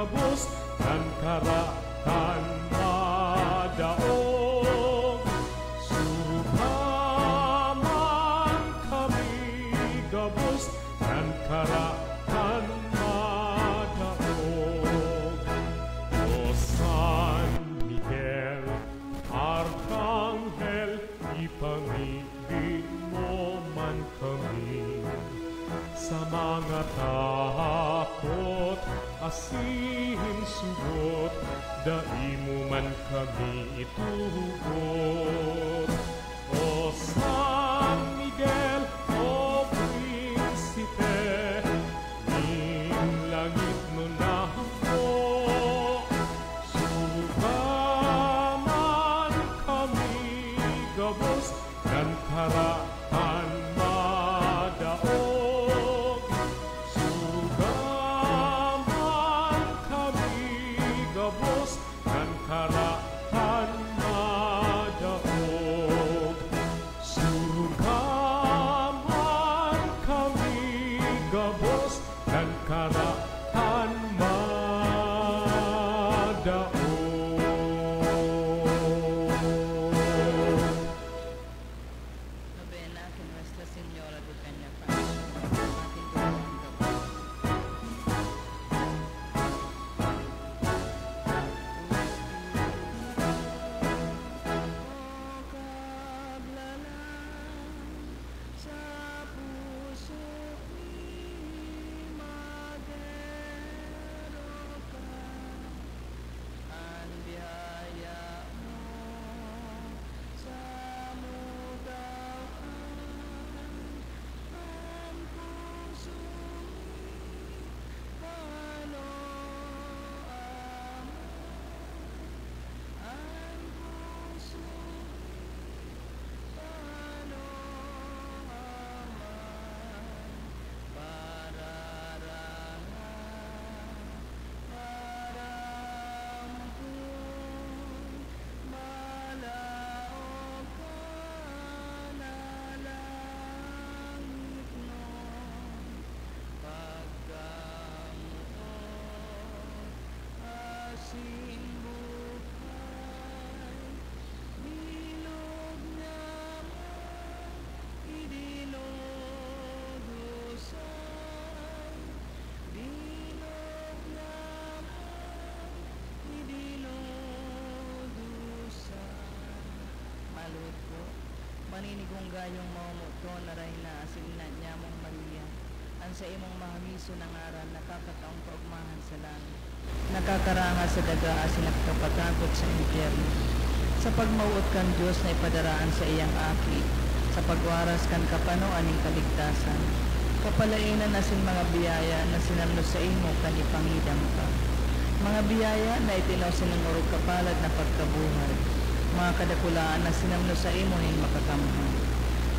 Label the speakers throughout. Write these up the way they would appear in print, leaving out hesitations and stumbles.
Speaker 1: gabos kan karatan madaog. Surupaman kami gabos kan karatan madaog. O San Miguel, Arkanghel, ipangibig mo man kami sa mga takot, asin sugot, daimo man kami itugot. O San Miguel, o Prinsipe, ning langit no nahamo, surupaman kami gabos kan karatan madaog. Surupaman kami gabos kan karatan madaog. Surupaman kami gabos kan karatan madaog.
Speaker 2: Novena que Nuestra Señora de Peñafrancia, ating dalawang gabi. Sa puso ni Madero ka, ang biyaya mo sa mudahan, ang puso ni Panoam, ang puso maninigong gayong maumuto na ray na asilina niya mong Maria, ang sa imong mahamiso ng aral, nakakataong kaugmahan sa langit, nakakaranga sa daga asin nagkapatakot sa impyerno. Sa pagmauot kan Diyos na ipadaraan sa iyang aki, sa pagwaras kan kapanoan ng kaligtasan, kapalainan asin mga biyaya na sinamno sa imo kan ipangidam ka. Mga biyaya na itinaw sinangurog kapalad na pagkabuhay, mga kadakulaan na sinamno sa imo ning makakamhan.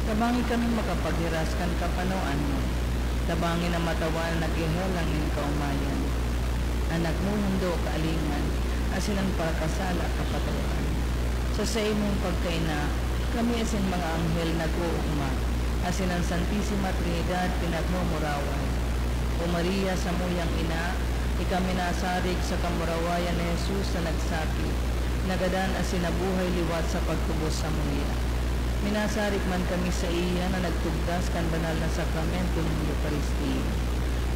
Speaker 2: Tabangi kami makapaghiras kan kapanoan mo, tabangi na matawan nag-ihelang ning kaumayan. Anak mo hundo kaalingan, asin ang pakasala kapatawaran. Sa imong pagkaina, kami asin mga anghel nag-uugma, asin ang Santissima Trinidad pinagmumurawan. O Maria sa muyang ina, ikami nasarig sa kamurawayan ni Jesus na nagsakit, nagadan asin nabuhay liwat sa pagtubos sa muya. Minasarik man kami sa iya na nagtugdas kan banal na sakramento ng Eucharistia.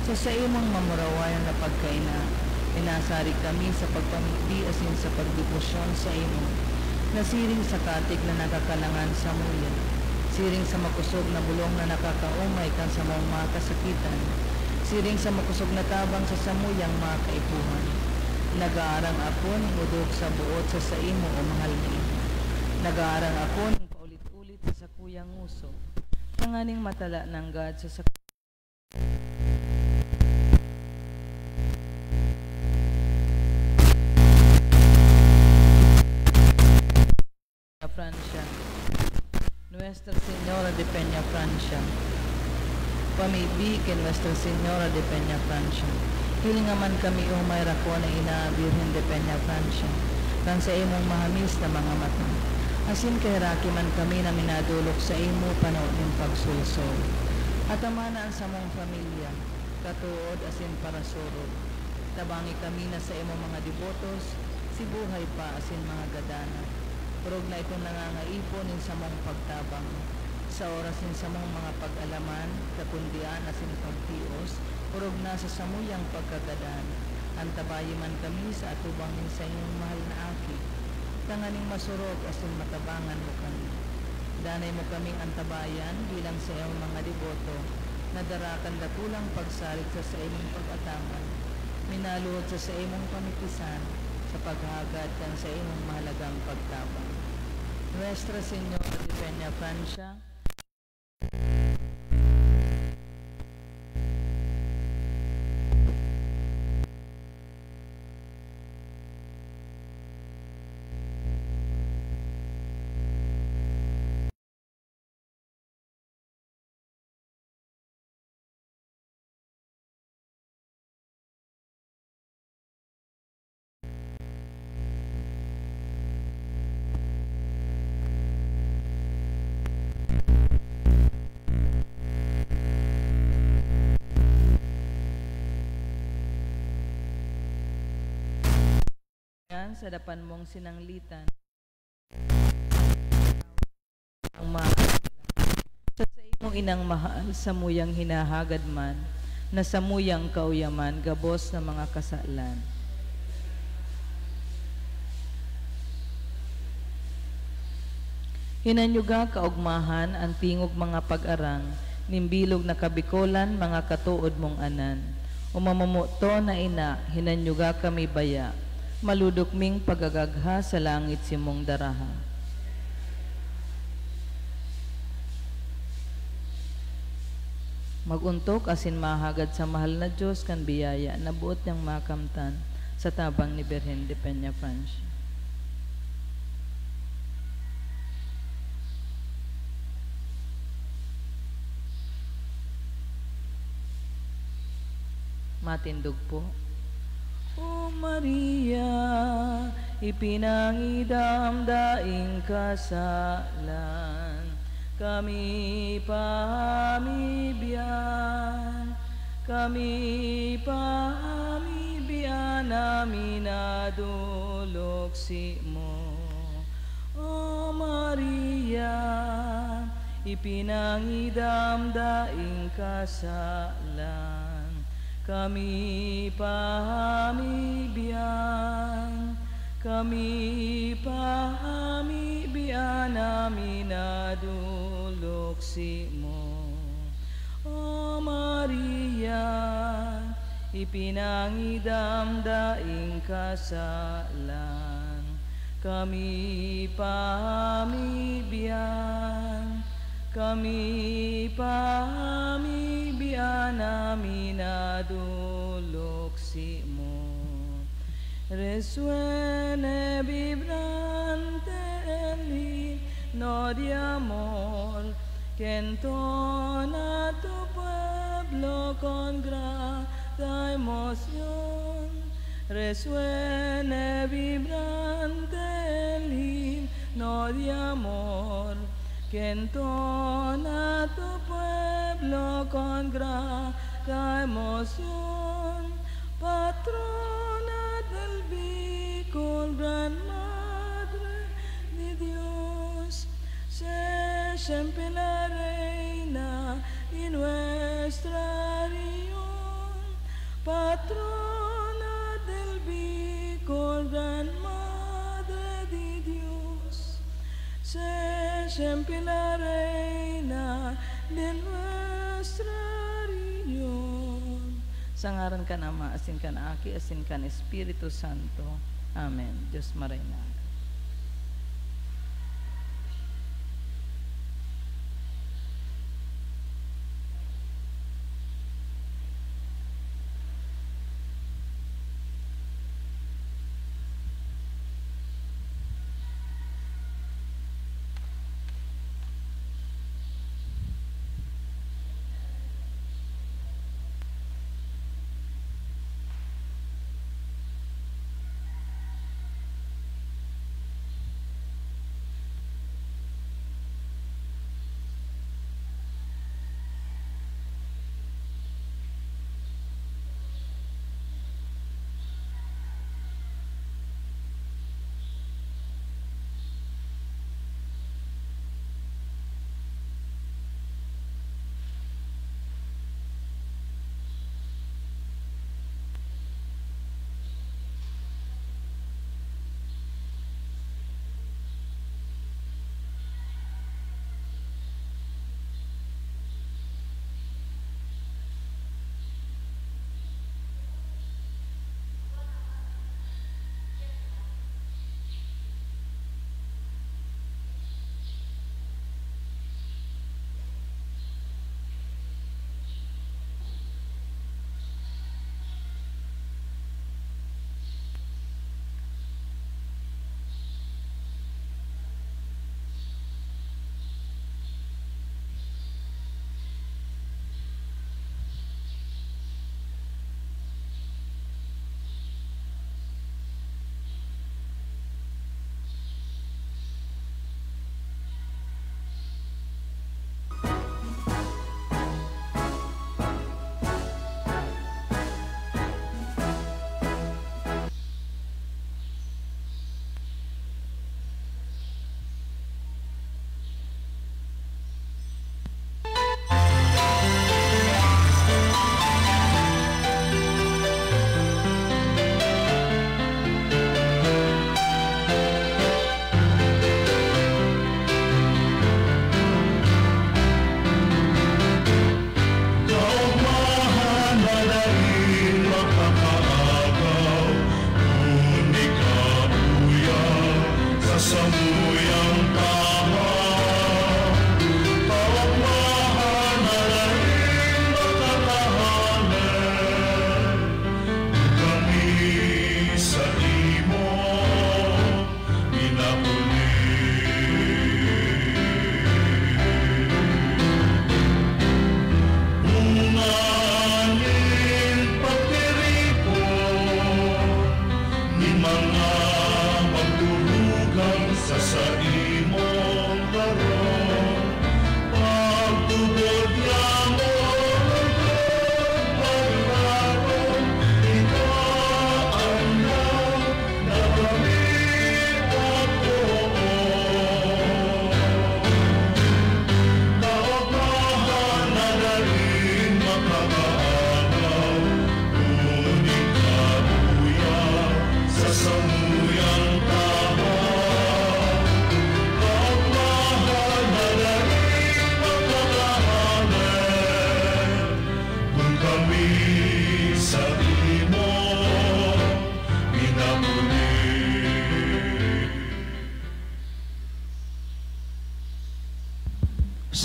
Speaker 2: Sa imong mamurawayan na pagkaina, minasarik kami sa pagpamigdi asin sa pagdebosyon sa imo, na siring sa katig na nakakalangan sa muya, siring sa makusog na bulong na nakakaumay kan sa mong mga kasakitan, siring sa makusog na tabang sa samuyang mga kaipuhan. Nag-aarang ako ng udog sa buot sa imo o mahal na imo. Nag-aarang ako ng paulit-ulit sa sakuyang uso, tanganing matala ng God sa Francia. Nuestra Señora de Peñafrancia. Pamibig kay Nuestra Señora de Peñafrancia. Hilingaman kami umay rako na ina Virgen de Peñafrancia, kan sa imong mahamis na mga mata. Asin kay raki man kami na minadulok sa imo panaw ng pagsulsol. At amanaan sa mong pamilya, katuod asin para surod. Tabangi kami na sa imo mga devotos, si buhay pa asin mga gadana. Purog na itong nangangaiponin sa mong pagtabang. Sa orasin sa mong mga pag-alaman, kakundian asin pagtios, purog na sa samuyang pagkagadan. Antabayi man kami sa atubangin sa inyong mahal na aki. Tanganing masurog asin matabangan mo kami. Danay mo kaming antabayan bilang sa iyong mga deboto, nadarakan dakulang pagsalit sa imong pag-atangan. Minaluhod sa imong pamitisan, sa paghagad kan sa imong mahalagang pagtabang. Nuestra Señora de Peña Francia, sa dapan mong sinanglitan ang mahal sa imong inang mahal sa muyang hinahagad man na sa muyang kauyaman gabos na mga kasalan. Hinanyuga kaugmahan ang tingog mga pag-arang nimbilog na kabikolan mga katuod mong anan umamamuto na ina hinanyuga kami baya maludokming pagagagha sa langit si mong daraha. Maguntok asin mahagad sa mahal na Diyos kan biyaya na buot niyang makamtan sa tabang ni Birhen de Peña Francia. Matindog po. O Maria, ipinangidam daing kasalan, kami pamibyan namin aduluksi mo. O Maria, ipinangidam daing kasalan, kami pamibyan namin aduluksi mo. O Maria, ipinangidam daing kasalan, kami pamibyan namin aduluksi mo. Resuene vibrante el himno de amor que entona tu pueblo con grata emoción. Resuene vibrante el himno de amor que entona tu pueblo con grata emoción. Patrona del Bicol, Gran Madre de Dios, sé siempre la reina y nuestra región. Patrona del Bicol, Gran Madre de Dios, sé siempre la reina de nuestra región. Sa ngaran ka na Ama, asin ka na Aki, asin ka na Espiritu Santo. Amen. Diyos marayna.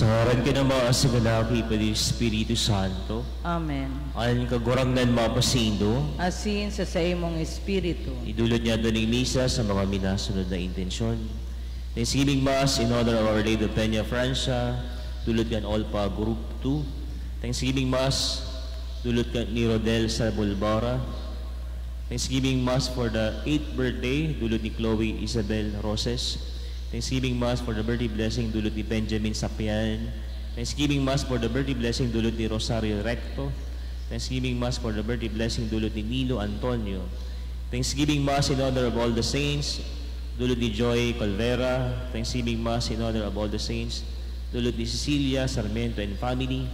Speaker 3: Sa ngaran ka ng mga asagalaki pa ni Espiritu Santo,
Speaker 2: Amen.
Speaker 3: ayon kagurangnan mapasindo,
Speaker 2: Asin sa imong espiritu.
Speaker 3: idulot niya doon ng misa sa mga minasunod na intensyon. Thanksgiving Mass in honor of Our Lady of Peña Francia, dulot kan Olpa Group 2. Thanksgiving Mass, dulot kan ni Rodel sa Bulbara. Thanksgiving Mass for the 8th birthday, dulot ni Chloe Isabel Roses. Thanksgiving Mass for the birthday blessing, dulot ni Benjamin Sapian. Thanksgiving Mass for the birthday blessing, dulot ni Rosario Recto. Thanksgiving Mass for the birthday blessing, dulot ni Nilo Antonio. Thanksgiving Mass in honor of all the saints, dulot ni Joy Colvera. Thanksgiving Mass in honor of all the saints, dulot ni Cecilia Sarmiento and family.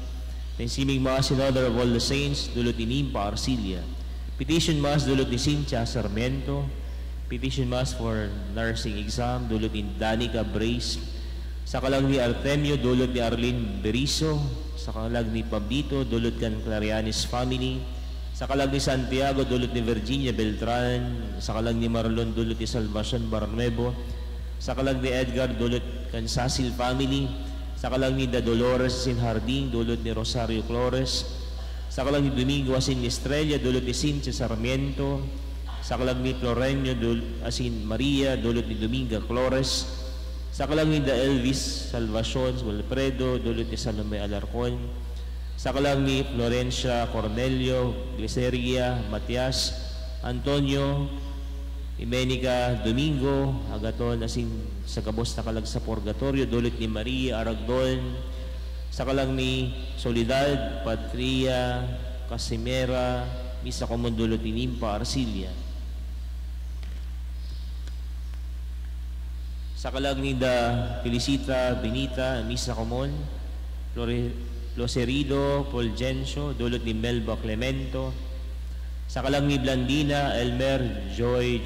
Speaker 3: Thanksgiving Mass in honor of all the saints, dulot ni Nimpa Arcilia. Petition Mass, dulot ni Cynthia Sarmiento. Petition Mass for nursing exam, dulot ni Danica Brace. Sa kalag ni Artemio, dulot ni Arlene Berizo. Sa kalag ni Pablito, dulot kan Clarianis family. Sa kalag ni Santiago, dulot ni Virginia Beltran. Sa kalag ni Marlon, dulot ni Salvacion Barnuevo. Sa kalag ni Edgar, dulot kan Sasil family. Sa kalag ni Da Dolores Sinharding, dulot ni Rosario Flores. Sa kalag ni Domingo Asin Estrella, dulot ni Cynthia Sarmiento. Sa kalag ni Florenio Asin Maria, dulot ni Dominga Flores. Sa kalag ni Da Elvis Salvacion Wilfredo, dulot ni Salome Alarcon. Sa kalag ni Florencia Cornelio Gliceria Matias Antonio Imenica Domingo Agaton asin sa kabos na kalag sa Purgatorio, dulot ni Maria Aragdon. Sa kalag ni Soledad Patria Casimera, misa komon, dulot ni Nimpa Arcilia. Sa kalag ni Da Felicita Benita, misa komon, Loserido Fulgencio, dulot ni Melba Clemento. Sa kalag ni Blandina Elmer Joy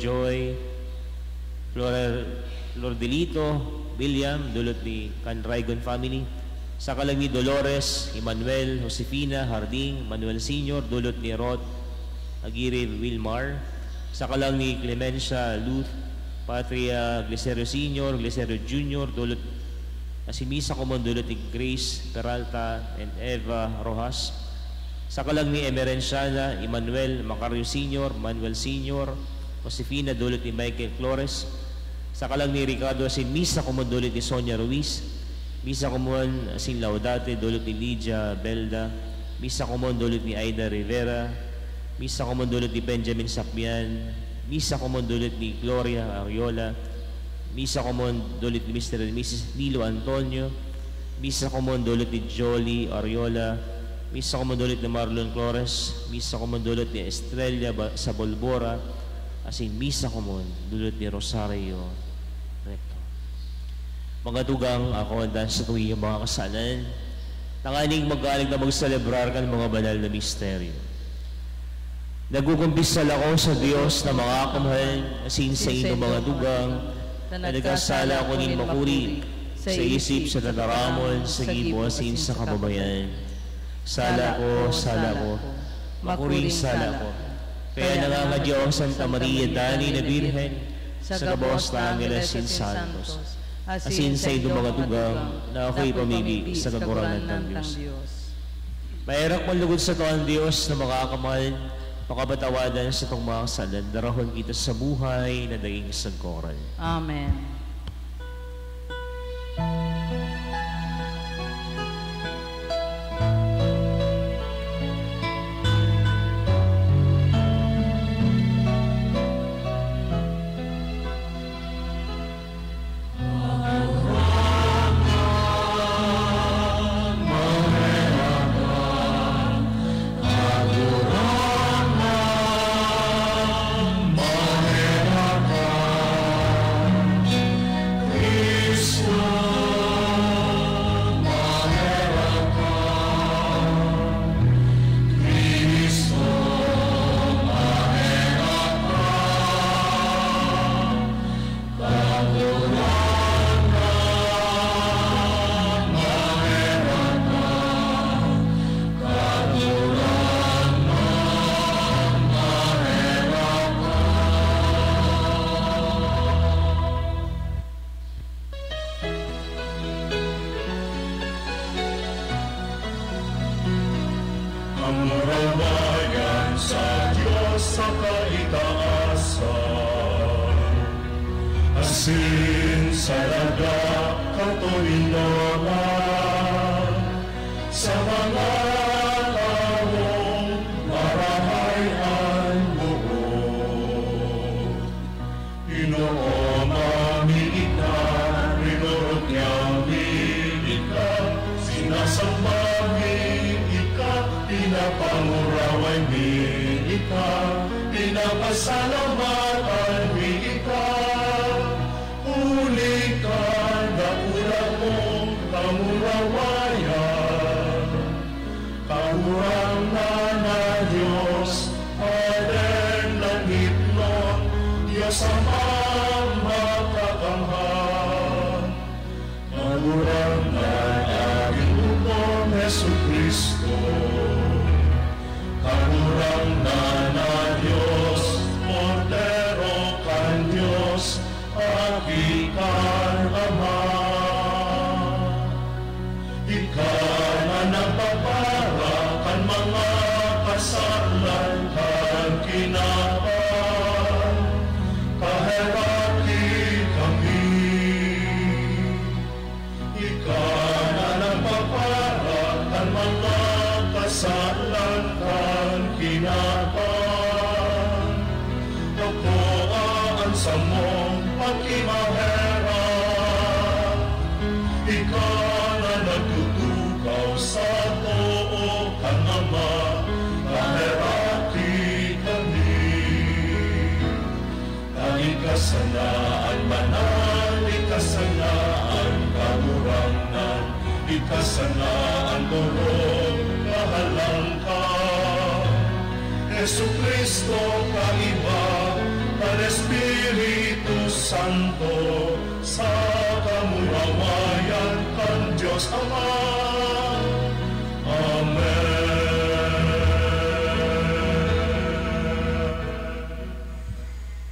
Speaker 3: Flordelito William, dulot ni Canraigon family. Sa kalag ni Dolores Emmanuel Josefina Harding Manuel Sr., dulot ni Rod Aguirre Wilmar. Sa kalag ni Clemencia Luth Patria Glicerio Sr., Glicerio Jr., dulot asimisa komon, dulot ni Grace Peralta and Eva Rojas. Sa kalag ni Emerenciana Emmanuel Macario Sr., Manuel Sr., Josefina, dulot ni Michael Flores. Sa kalag ni Ricardo asimisa komon, dulot ni Sonia Ruiz. Misa komon asin Laudate, dulot ni Lydia Belda. Misa komon, dulot ni Aida Rivera. Misa komon, dulot ni Benjamin Sapian. Misa komon, dulot ni Gloria Ariola. Misa komon, dulot ni Mr. and Mrs. Nilo Antonio. Misa komon, dulot ni Jolie Ariola. Misa komon, dulot ni Marlon Flores. Misa komon, dulot ni Estrella Sabolbora. Asin misa komon, dulot ni Rosario Recto. Mga dugang ako dahil sa tuwing mga kasalan, nanganing magaling na magselebrar kan mga banal na misteryo. Nagukumpisal ako sa Diyos na mga kamahal, asin sa inyong mga dugang, na nagkasala ako nin makuri, sa isip, sa tataramon, sa gibo, asin sa kababayan. Sala ko, makuring sala ko. Kaya nangangadyo ang Santa Maria, Dani na Birhen, sa kabos na Angeles sin Santos, asin sa inyong mga dugang, na ako'y pamili sa kagurangan ng Diyos. Mayroong malugod sa tuwan Diyos na mga kamahal, makabatawadan sa itong mga kasalan, darahon kita sa buhay na naging sagkoran.
Speaker 2: Amen.
Speaker 4: asin sa daga katulindonan sa mga taong marahayan buo. Ginoo namin ika, rinurot namin ika, sinasambangin ika, pinapangurawan min ika, pinapasalamatan min ika. Uli ka na ulang mong kamurawayan, kahurang na Diyos, Aden langit nun, Diyos Amang makakamhan. Kahurang na aming upong Jesucristo, kahurang na Diyos, Cordero kan Diyos, Agikan Ama. Ika na nagpapara kan mga kasalan kan kinapan, kaheraki kami. Ika na nagpapara kan mga kasalan kan kinapan, kapuaan sa mong pagkimahera. Ika na nagtutukaw sa too kang Ama, kaheraki kami. Ang ikasanaan banal, ikasanaan kahurangan, ikasanaan turong kahalangkan. Jesucristo kaiba, kan Espiritu Santo, sa kamurawayan kan Diyos Ama. Amen.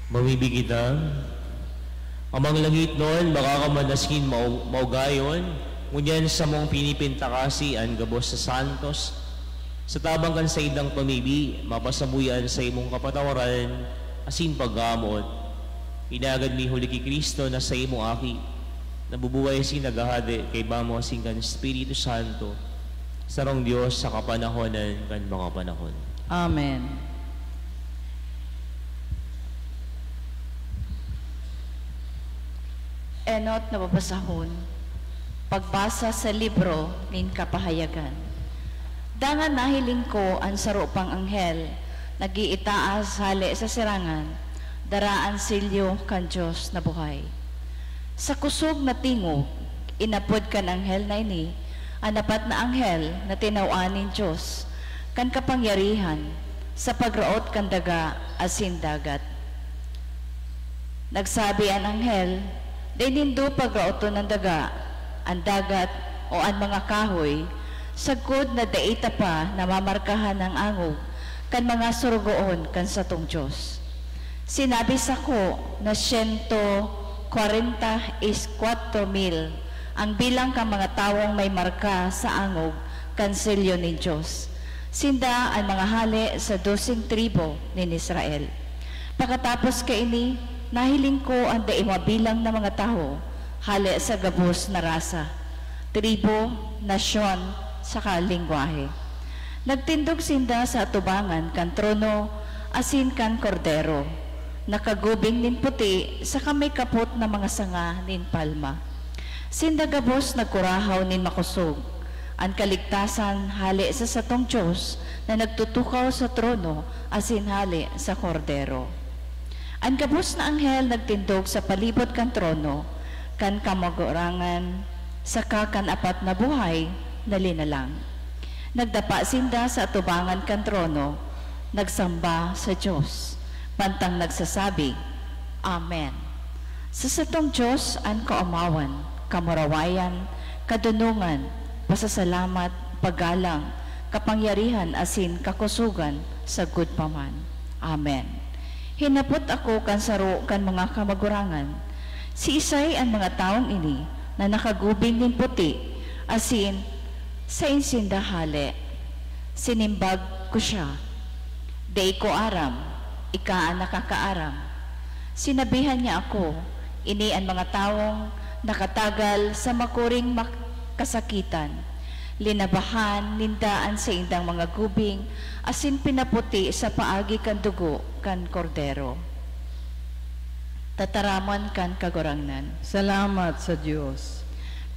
Speaker 3: Mamibig kita, amang langit noon, makakamanaskin maugayon, ngunyan sa mong pinipintakasi ang gabos sa santos, sa tabang kan sa idang pamibi, mapasabuyan sa imong kapatawaran, asin paggamot. Inagad mi huli ki Kristo na sa imong aki, nabubuhay si nagahade kay bamo asin kan Espiritu Santo, sarong Diyos sa kapanahonan kan mga panahon.
Speaker 2: Amen. Enot na babasahon, pagbasa sa libro nin kapahayagan. Dangan nahiling ko ang sarupang anghel, nagiitaas hali sa sirangan, daraan silyo kan Diyos na buhay. Sa kusog na tingog, inapod kan anghel na ini, anapat na anghel na tinawanin Diyos, kan kapangyarihan, sa pagraot kan daga asin dagat. Nagsabi ang anghel, dinindo pagraoto ng daga, ang dagat o ang mga kahoy, sagod na daita pa na mamarkahan ng angog kan mga surugoon kan satong Diyos. Sinabi sa ko na 144,000 ang bilang kan mga tawong may marka sa angog kan selyo ni Diyos. Sinda ang mga hali sa 12 tribo ni Israel. Pagkatapos kaini, nahiling ko ang daimabilang na mga tao, hali sa gabos na rasa, tribo, nasyon, saka lingwahe. Nagtindog sinda sa atubangan kan trono asin kan kordero, nakagubing nin puti sa kamay kapot na mga sanga nin palma. Sinda gabos nagkurahaw nin makusog, ang kaligtasan hali sa satong Diyos na nagtutukaw sa trono asin hali sa kordero. Ang gabos na anghel nagtindog sa palibot kan trono, kan kamagurangan, saka kan apat na buhay na linalang. Nagdapa sinda sa atubangan kan trono, nagsamba sa Diyos, pantang nagsasabi, Amen. Sa satong Diyos ang kaumawan, kamurawayan, kadunungan, pasasalamat, paggalang, kapangyarihan asin kakusugan, sagud paman. Amen. Hinapot ako kan saro kan mga kamagurangan, si Isay ang mga taong ini na nakagubing nin puti, asin sa insindahali, sinimbag ko siya. Day ko aram, ika ang nakakaaram. Sinabihan niya ako,
Speaker 5: Ini ang mga taong nakatagal sa makuring kasakitan. Linabahan, nindaan sa indang mga gubing, asin pinaputi sa paagi kan dugo kan kordero. Tataramon kan kagurangnan.
Speaker 2: Salamat sa Diyos.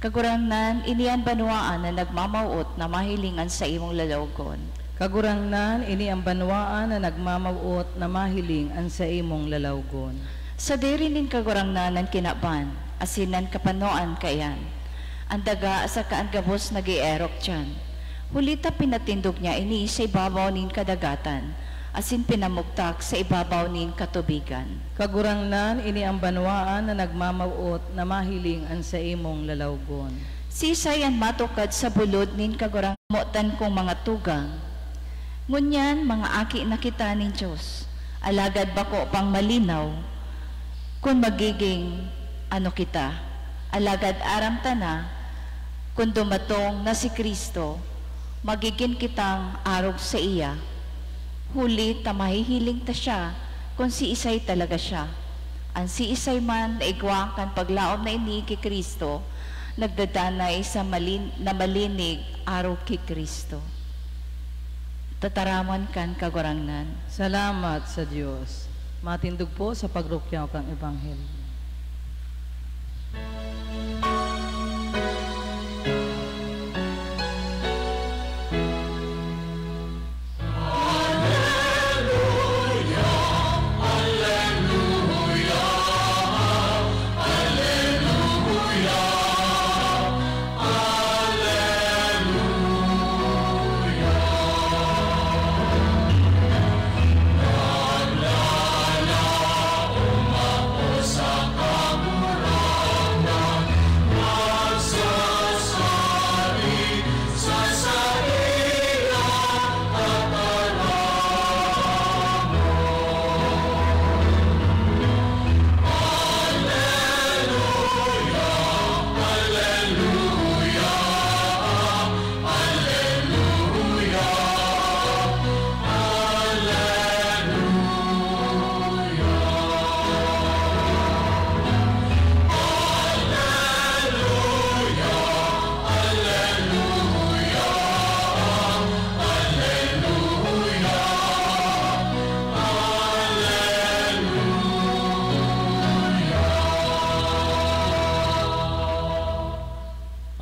Speaker 5: Kagurangnan, inian banwaan na nagmamauot na mahilingan sa imong lalawgon.
Speaker 2: Kagurangnan, ini ang banwaan na nagmamauot na mahiling an sa imong lalawgon.
Speaker 5: Sa diri nin kagurangnan ng kinaban, asinan kapanoan kayan. Ang daga sa kaangabos nag-ierok tiyan. Hulita pinatindog niya ini sa ibabaw nin kadagatan, asin pinamugtak sa ibabaw nin katubigan.
Speaker 2: Kagurangnan, ini ang banwaan na nagmamauot na mahiling an sa imong lalawgon.
Speaker 5: Sisay ang matukad sa bulod nin kagurangmotan kong mga tugang. Ngunyan, mga aki na kita nin Diyos, alagad bako pang malinaw, kung magiging ano kita, alagad aram ta na, kung dumatong na si Kristo, magiging kitang arog sa iya. Huli ta mahihiling ta siya, kung si Isay talaga siya. Ang si Isay man na igwang kan paglaom na ini kay Kristo, nagdadanay sa malinig arog kay Kristo. Tataramon kan kagurangnan.
Speaker 2: Salamat sa Diyos. Matindog po sa pagrukyaw kang Ebanghelyo.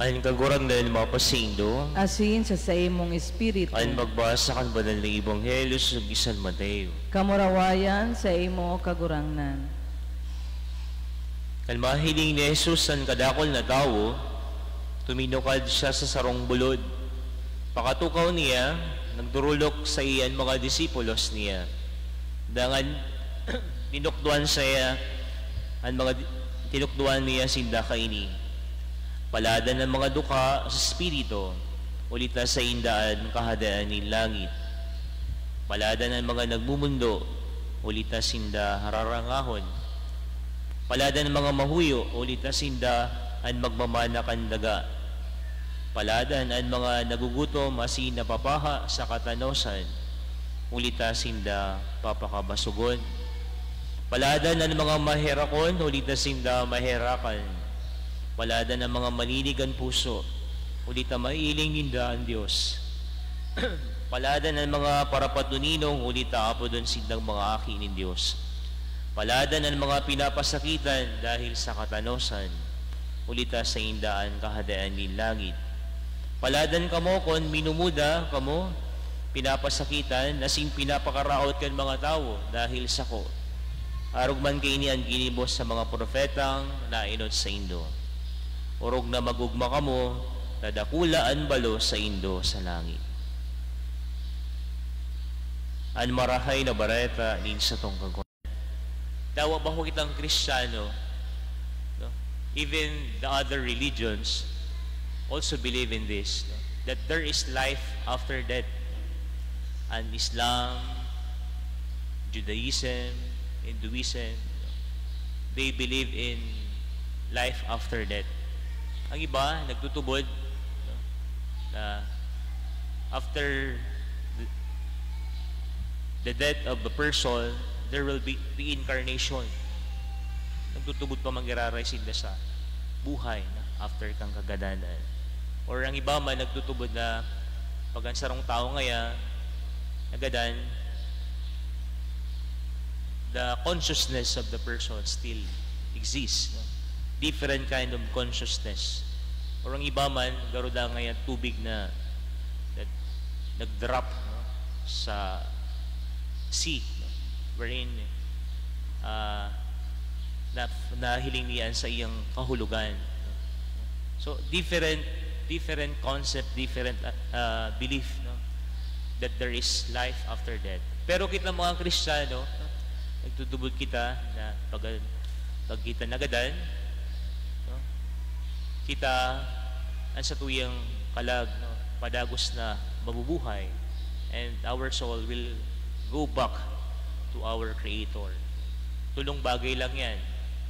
Speaker 3: Ayon kagurang dahil mapasindo,
Speaker 2: Asin sa imong espiritu.
Speaker 3: ayon magbasa kan banal na Ebanghelyo sa San Mateo.
Speaker 2: Kamurawayan sa imo kagurangnan.
Speaker 3: Kan mahiling ni Jesus ang kadakol na tao, tuminukad siya sa sarong bulod. Pakatukaw niya, nagdurulok sa iyan mga disipulos niya. Dangan, tinukduan siya, ang mga tinukduan niya sinda kaini. Palada ng mga duka sa espiritu, ulita sa indaan kahadaan ni langit. Palada ng mga nagmumundo, ulita sinda hararangahon. Palada ng mga mahuyo, ulita sinda ang magmamanakan daga. Palada ang mga nagugutom asin napapaha sa katanosan, ulita sinda papakabasugon. Palada ng mga mahirakon, ulita sinda mahirakan. Palada ng mga maninigan puso, ulita mailing ninda ang Diyos. Palada ng mga parapatuninong, ulita apo doon sindang mga aki ng Diyos. Palada ng mga pinapasakitan dahil sa katanosan, ulita sa indaan kahadaan ni langit. Paladan kamo kon minumuda kamo, pinapasakitan, nasing pinapakaraot kan mga tao dahil sa ko. Arog man kaini ang ginibos sa mga profetang nainod sa indo. Orog na magugma kamo, nadakulaan balo sa indo sa langit. An marahay na bareta din sa tong kagwa. Dawa ba ko kitang Kristiyano? No? Even the other religions also believe in this, no? That there is life after death. And Islam, Judaism, Hinduism, they believe in life after death. Ang iba, nagtutubod, no? Na after the death of the person, there will be reincarnation. nagtutubod pa mangyararay sila sa buhay na after kang kagadanan. Or ang iba man nagtutubod na pag ang sarong tao ngaya nagadan, the consciousness of the person still exists. No? Different kind of consciousness. Or ang iba man, garuda ngayon tubig na nag-drop sa sea, no? Wherein nahiling niyan sa iyang kahulugan. No? So, different concept, different belief, no? That there is life after death. Pero kita mga Kristiyano, no? Nagtutubod kita na pag kita nagadan, no? Kita ang sa tuyang kalag, no? Padagos na mabubuhay, and our soul will go back to our Creator. Tulong bagay lang yan.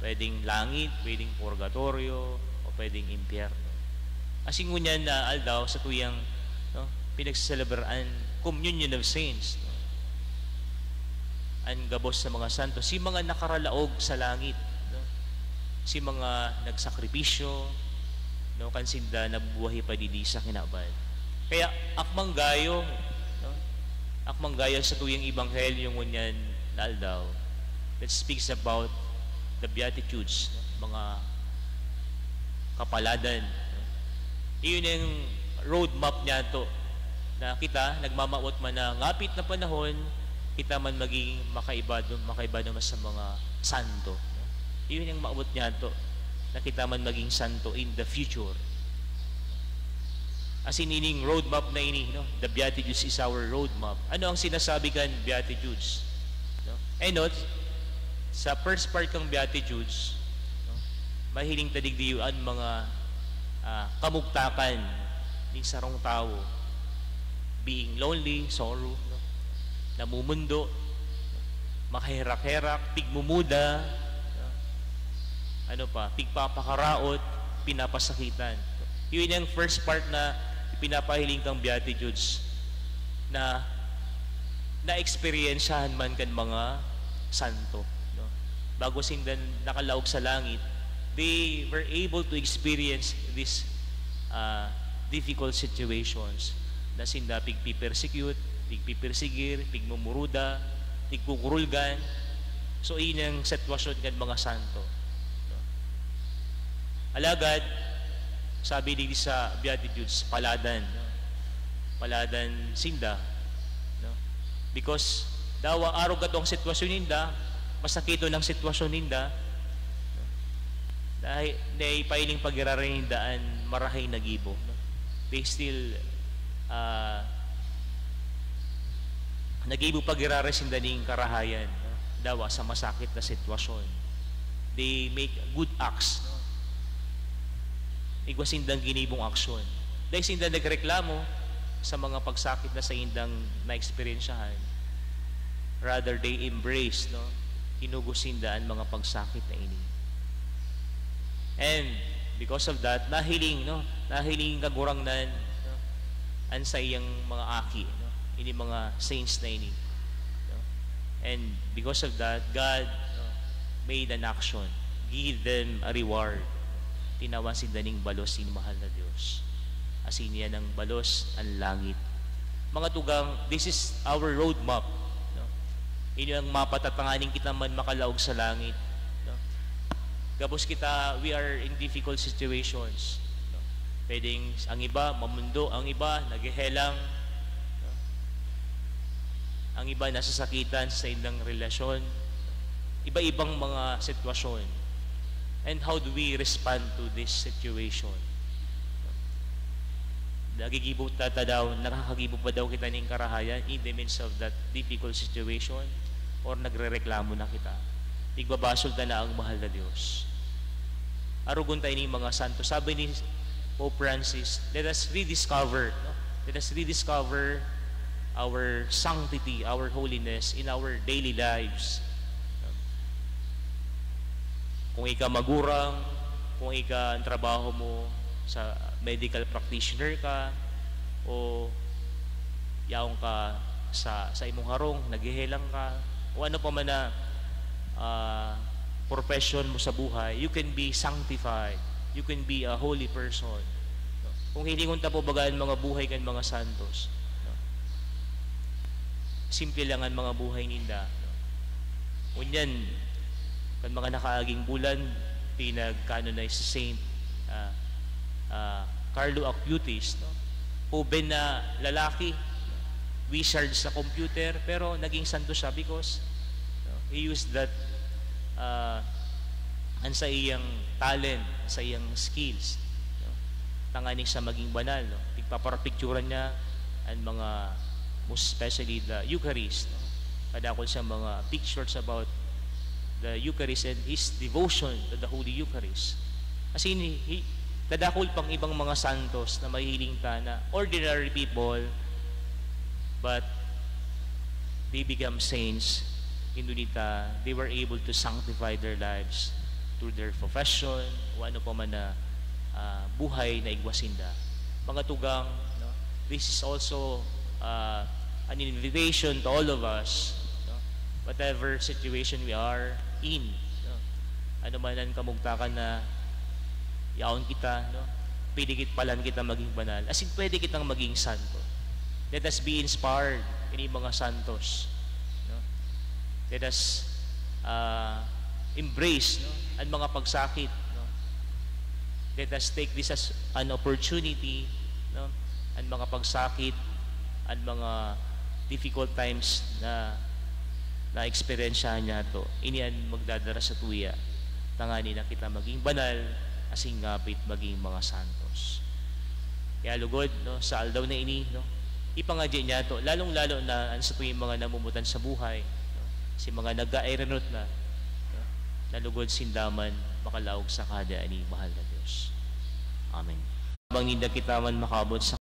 Speaker 3: Pwedeng langit, pwedeng purgatorio, o pwedeng impyerno. Asing ngunyan na aldaw sa tuyang, no, pinagsaselebraan communion of saints, no? Ang gabos sa mga santo, si mga nakaralaog sa langit, no? Si mga nagsakripisyo, no, kansinda nabubuhay pa didi sa kinabal. Kaya akmanggayo, no? Akmanggayo sa tuyang ibanghelyo ngunyan na aldaw that speaks about the Beatitudes, no? Mga kapaladan, no? Iyon yung roadmap niya to, na kita nagmamaot man na ngapit na panahon, kita man maging makaiba naman sa mga santo, no? Iyon yung maabot niya to, na kita man maging santo in the future. As ining roadmap na ini, no? The Beatitudes is our roadmap. Ano ang sinasabi kan Beatitudes, no? Note, sa first part ng Beatitudes, no, mahiling tadigdiyuan mga kamugtakan ng sarong tao, being lonely, sorrow, no? Namumundo, no? Makahirak-hirak, pigmumuda, no? Ano pa, pigpapakaraot, pinapasakitan. Yun yung first part na pinapahiling kang Beatitudes na na-experiensyahan man kan mga santo, no? Bago sindan nakalaog sa langit, they were able to experience these difficult situations na sinda pigpipersecute, pigpipersigir, pigmumuruda, pigkukurulgan. So iyon ang sitwasyon kan mga santo, no? Alagad, sabi dito sa Beatitudes, paladan, no? Paladan sinda, no? Because daw araw gatong sitwasyon ninda, masakito ng sitwasyon ninda, no? Dahil pailing pagirarindaan marahay nagibo, no? They still nagibo pagiraresinda ning karahayan, no? Dawa sa masakit na sitwasyon. They make good acts, no? Igwasindang ginibong aksyon. Dahil sinda nagreklamo sa mga pagsakit na sa indang na-experiensyahan, rather they embrace, no? Hinugusinda ang mga pagsakit na ini. And because of that, nahiling, no? Nahiling kagurangnan, no? An sa iyang mga aki, no? Ini mga saints na ini, no? And because of that, God, no, made an action, give them a reward. Tinawan si daning balos sin mahal na Diyos. Asin niya ng balos ang langit. Mga tugang, this is our roadmap, no? Ini ang mapatatanganin kita man makalaog sa langit, no? Gabos kita, we are in difficult situations, no? Pwedeng ang iba mamundo, ang iba naghehelang, no? Ang iba nasasakitan sa indang relasyon, iba-ibang mga sitwasyon. And how do we respond to this situation? Nagigibo daw, nakakagibo pa daw kita ng karahayan in the midst of that difficult situation, or nagrereklamo na kita? Igbabasol na ang mahal na Diyos. Arugon tayo ng mga santo. Sabi ni Pope Francis, let us rediscover, no? Let us rediscover our sanctity, our holiness in our daily lives. Kung ika magurang, kung ika ang trabaho mo sa medical practitioner ka, o yaong ka sa imong harong, naghihelang ka, o ano pa man na profession mo sa buhay, you can be sanctified. You can be a holy person. No? Kung hilingon ta po bagaan mga buhay kan mga santos. No? Simple lang ang mga buhay ninda. No? Unyan, kan mga nakaaging bulan, pinag-canonize si Saint Carlo Acutis. No? Uben na lalaki, wizard sa computer, pero naging santo siya because he used that sa iyang talent, sa iyang skills. Tanganing siya maging banal. Pagpaparapicturan niya ang mga, most especially the Eucharist. Kadakol siya mga pictures about the Eucharist and his devotion to the Holy Eucharist. Kasi kadakol pang ibang mga santos na mahihiling ta na ordinary people, but they become saints. Indunita, they were able to sanctify their lives through their profession, o ano pa man na buhay na igwasinda. Mga tugang, no? This is also an invitation to all of us, no? Whatever situation we are in, no? Ano man ang kamugtakan na yaon kita, no? Piligit palan kita maging banal. As in, pwede kitang maging santo. Let us be inspired in mga santos. Let us embrace, no, ang mga pagsakit. No? Let us take this as an opportunity, no, ang mga pagsakit, ang mga difficult times na na-experiensyahan niya ito. Inian magdadara sa tuya. Tangani na kita maging banal, asing ngapit maging mga santos. Kaya lugod, no, sa aldaw na ini, no, ipangadya niya ito, lalong-lalo na sa tuwing mga namumutan sa buhay, si mga nag-airanot na nalugod sindaman makalaog sa kada ani mahal na Diyos. Amen. Habang hindi kita man makabot sa